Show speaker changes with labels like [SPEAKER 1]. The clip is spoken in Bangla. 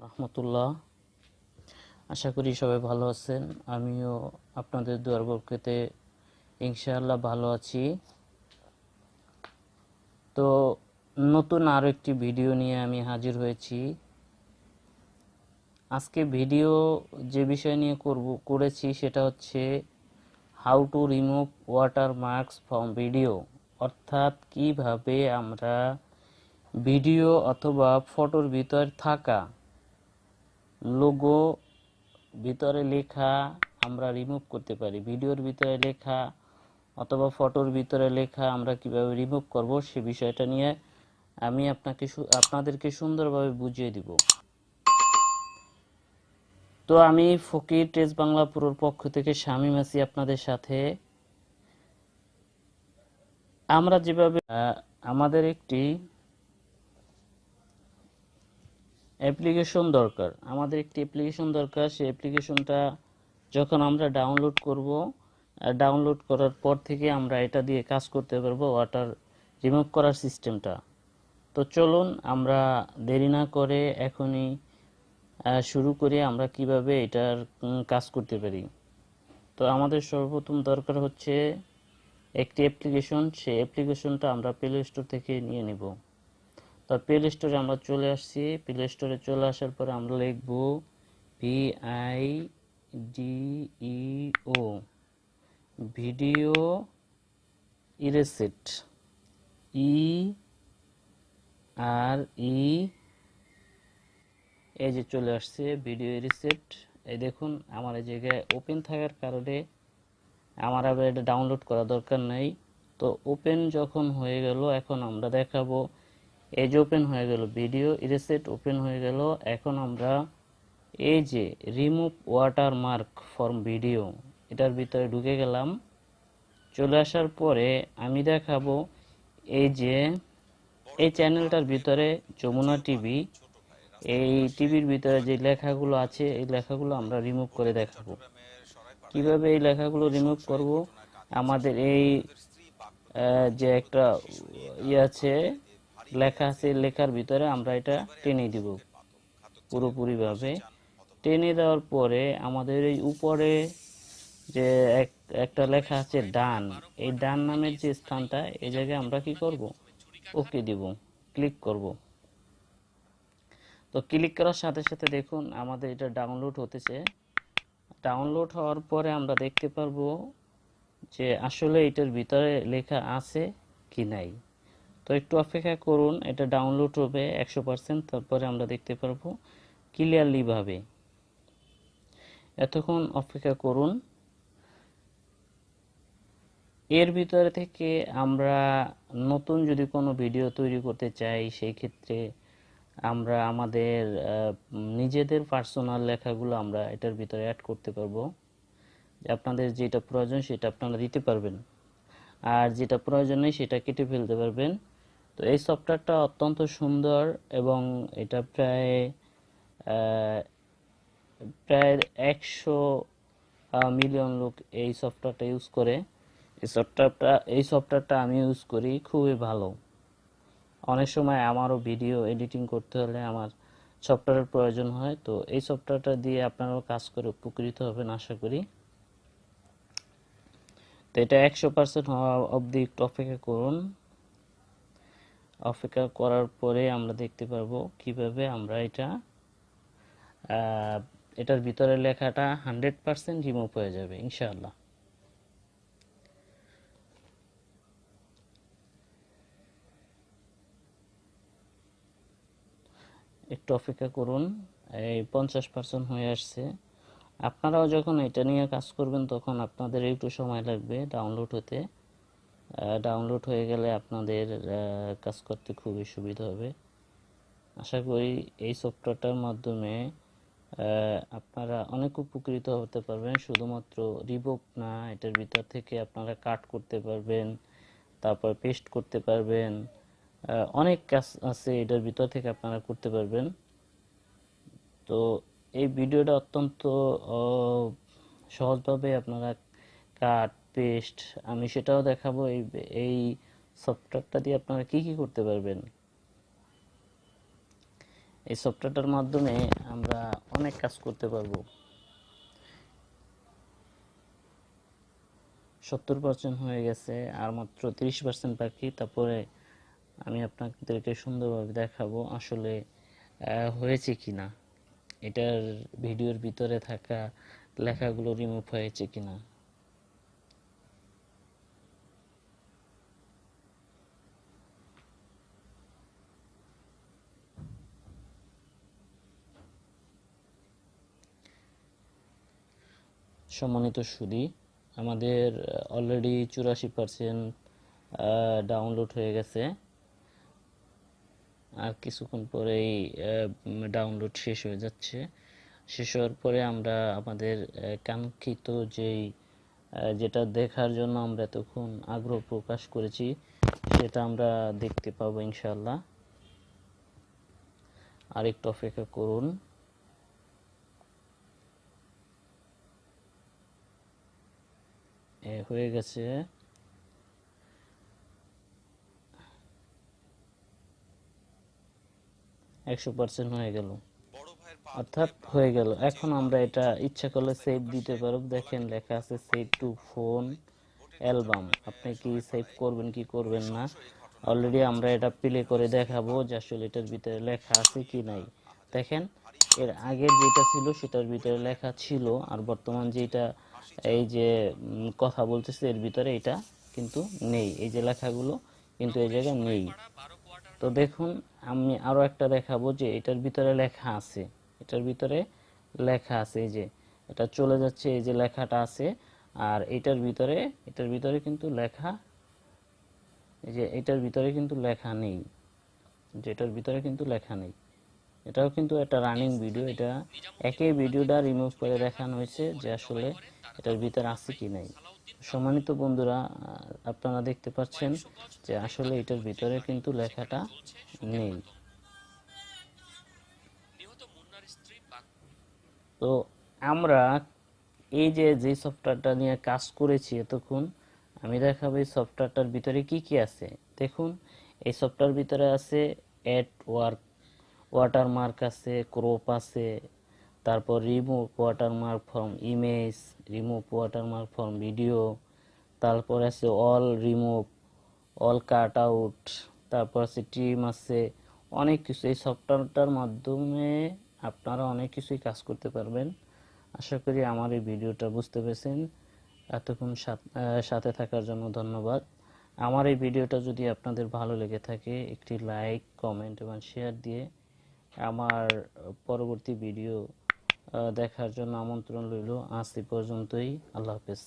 [SPEAKER 1] রহমতুল্লাহ। আশা করি সবাই ভালো আছেন। আমিও আপনাদের দোয়ার বরকতে ইনশাআল্লাহ ভালো আছি। তো নতুন আরও একটি ভিডিও নিয়ে আমি হাজির হয়েছি। আজকে ভিডিও যে বিষয় নিয়ে করেছি সেটা হচ্ছে how to remove watermarks from video, অর্থাৎ কিভাবে আমরা ভিডিও অথবা ফটোর ভিতর থাকা লোগো, ভিতরে লেখা আমরা রিমুভ করতে পারি। ভিডিওর ভিতরে লেখা অথবা ফটোর ভিতরে লেখা আমরা কিভাবে রিমুভ করব সে বিষয়টা নিয়ে আমি আপনাদেরকে সুন্দরভাবে বুঝিয়ে দিব। তো আমি ফকির টেস্ট বাংলা পুরোর পক্ষ থেকে শামীম আছি আপনাদের সাথে। আমরা যেভাবে আমাদের একটি অ্যাপ্লিকেশন দরকার, সেই অ্যাপ্লিকেশনটা যখন আমরা ডাউনলোড করব, ডাউনলোড করার পর থেকে আমরা এটা দিয়ে কাজ করতে পারবো, ওয়াটার রিমুভ করার সিস্টেমটা। তো চলুন আমরা দেরি না করে এখনই শুরু করি আমরা কিভাবে এটার কাজ করতে পারি। তো আমাদের সর্বপ্রথম দরকার হচ্ছে একটি অ্যাপ্লিকেশন। সেই অ্যাপ্লিকেশনটা আমরা প্লে স্টোর থেকে নিয়ে নিব। তো প্লে স্টোরে আমরা চলে আসছি। প্লে স্টোরে চলে আসার পরে আমরা লিখব VIDEO, ভিডিও ইরেসেট, ERE, এই যে চলে আসছে ভিডিও ইরেসেট। এই দেখুন আমার এই জায়গায় ওপেন থাকার কারণে আমার আবার এটা ডাউনলোড করা দরকার নাই। তো ওপেন যখন হয়ে গেল, এখন আমরা দেখাবো এই যে ওপেন হয়ে গেল, ভিডিও ইরেসেট ওপেন হয়ে গেল। এখন আমরা এই যে রিমুভ ওয়াটারমার্ক ফ্রম ভিডিও, এটার ভিতরে ঢুকে গেলাম। চলে আসার পরে আমি দেখাবো এই যে এই চ্যানেলটার ভিতরে যমুনা টিভি, এই টিভির ভিতরে যে লেখাগুলো আছে এই লেখাগুলো আমরা রিমুভ করে দেখাবো। কিভাবে এই লেখাগুলো রিমুভ করব, আমাদের এই যে একটা আছে লেখা আছে, লেখার ভিতরে আমরা এটা টেনে দিব পুরোপুরিভাবে। টেনে দেওয়ার পরে আমাদের এই উপরে যে একটা লেখা আছে ডান, এই ডান নামের যে স্থানটা, এই জায়গায় আমরা কি করব, ওকে দিব, ক্লিক করব। তো ক্লিক করার সাথে সাথে দেখুন আমাদের এটা ডাউনলোড হতেছে। ডাউনলোড হওয়ার পরে আমরা দেখতে পারবো যে আসলে এটার ভিতরে লেখা আছে কি নাই। তো একটু অপেক্ষা করুন, এটা ডাউনলোড হবে 100%, তারপরে আমরা দেখতে পারবো ক্লিয়ারলি ভাবে। এতক্ষণ অপেক্ষা করুন। এর ভিতরে থেকে আমরা নতুন যদি কোনো ভিডিও তৈরি করতে চাই, সেই ক্ষেত্রে আমরা আমাদের নিজেদের পার্সোনাল লেখাগুলো আমরা এটার ভিতরে অ্যাড করতে পারবো। আপনাদের যেটা প্রয়োজন সেটা আপনারা দিতে পারবেন, আর যেটা প্রয়োজন নেই সেটা কেটে ফেলতে পারবেন। তো এই সফটওয়্যারটা অত্যন্ত সুন্দর এবং এটা প্রায় 100 মিলিয়ন লোক এই সফটওয়্যারটা ইউজ করে। এই সফটওয়্যারটা আমি ইউজ করি, খুবই ভালো। অনেক সময় আমারও ভিডিও এডিটিং করতে হলে আমার সফটওয়্যারের প্রয়োজন হয়। তো এই সফটওয়্যারটা দিয়ে আপনারাও কাজ করে উপকৃত হবেন আশা করি। তো এটা 100% হওয়া অবধি একটু অপেক্ষা করুন। অপেক্ষা করার পরে আমরা দেখতে পারবো কিভাবে আমরা এটার ভিতরে লেখাটা 100% রিমুভ হয়ে যাবে ইনশাআল্লাহ। একটু অপেক্ষা করুন, এই 50% হয়ে আসছে। আপনারাও যখন এটা নিয়ে কাজ করবেন তখন আপনাদের একটু সময় লাগবে ডাউনলোড হতে। ডাউনলোড হয়ে গেলে আপনাদের কাজ করতে খুবই সুবিধা হবে। আশা করি এই সফটওয়্যারটার মাধ্যমে আপনারা অনেক উপকৃত হতে পারবেন। শুধুমাত্র রিমুভ না, এটার ভিতর থেকে আপনারা কাট করতে পারবেন, তারপর পেস্ট করতে পারবেন, অনেক কাজ আছে এটার ভিতর থেকে আপনারা করতে পারবেন। তো এই ভিডিওটা অত্যন্ত সহজভাবে আপনারা কাট পেস্ট, আমি সেটাও দেখাবো। এই সফটওয়্যারটা দিয়ে আপনারা কি কি করতে পারবেন। এই সফটওয়্যারটার মাধ্যমে আমরা অনেক কাজ করতে পারবো। 70% হয়ে গেছে, আর মাত্র 30% বাকি। তারপরে আমি আপনাদেরকে সুন্দরভাবে দেখাবো আসলে হয়েছে কিনা, এটার ভিডিওর ভিতরে থাকা লেখাগুলো রিমুভ হয়েছে কিনা। সম্মানিত সুধী, আমাদের অলরেডি 84% ডাউনলোড হয়ে গেছে। আর কিছুক্ষণ পরেই ডাউনলোড শেষ হয়ে যাচ্ছে। শেষ হওয়ার পরে আমরা আমাদের কাঙ্ক্ষিত যেটা দেখার জন্য আমরা এতক্ষণ আগ্রহ প্রকাশ করেছি সেটা আমরা দেখতে পাবো ইনশাআল্লাহ। আর একটু অপেক্ষা করুন। হয়ে গেছে, %100 হয়ে গেল, অর্থাৎ হয়ে গেল। এখন আমরা এটা ইচ্ছা করলে সেভ দিতে পারব। দেখেন লেখা আছে সেভ টু ফোন অ্যালবাম। আপনি কি সেভ করবেন কি করবেন না, অলরেডি আমরা এটা প্লে করে দেখাবো যে আসলে এটার ভিতরে লেখা আছে কি নাই। দেখেন এর আগের যেটা ছিল সেটার ভিতরে লেখা ছিল, আর বর্তমান যেটা এই যে কথা বলতেছে এর ভিতরে এটা কিন্তু নেই। এই যে লেখাগুলো কিন্তু এই জায়গায় নেই। তো দেখুন আমি আরো একটা দেখাবো যে এটার ভিতরে লেখা আছে, এটার ভিতরে লেখা আছে। এই যে এটা চলে যাচ্ছে, এই যে লেখাটা আছে। আর এটার ভিতরে কিন্তু লেখা, এই যে এটার ভিতরে কিন্তু লেখা নেই, যেটার ভিতরে কিন্তু লেখা নেই। এটাও কিন্তু একটা রানিং ভিডিও, এটা একই ভিডিওটা রিমুভ করে দেখানো হয়েছে যে আসলে এটার ভিতরে আছে কি নাই। সম্মানিত বন্ধুরা, আপনারা দেখতে পাচ্ছেন যে আসলে এটার ভিতরে কিন্তু লেখাটা নেই। তো আমরা এই যে সফটওয়্যারটা নিয়ে কাজ করেছি এতক্ষণ, আমি দেখাবো এই সফটওয়্যারটার ভিতরে কি কি আছে। দেখুন এই সফটওয়্যার ভিতরে আছে অ্যাড ওয়াটারমার্ক আছে, ক্রপ আছে, তারপর remove watermark from image, remove watermark from video, তারপর আছে all remove, all cut out, তারপর আছে ট্রিম আছে, অনেক কিছু। এই সফটওয়্যারটার মাধ্যমে আপনারা অনেক কিছুই কাজ করতে পারবেন। আশা করি আমার এই ভিডিওটা বুঝতে পেরেছেন। এতক্ষণ সাথে থাকার জন্য ধন্যবাদ। আমার এই ভিডিওটা যদি আপনাদের ভালো লেগে থাকে একটি লাইক, কমেন্ট এবং শেয়ার দিয়ে আমার পরবর্তী ভিডিও দেখার জন্য আমন্ত্রণ রইল। আজ এই পর্যন্তই। আল্লাহ হাফেজ।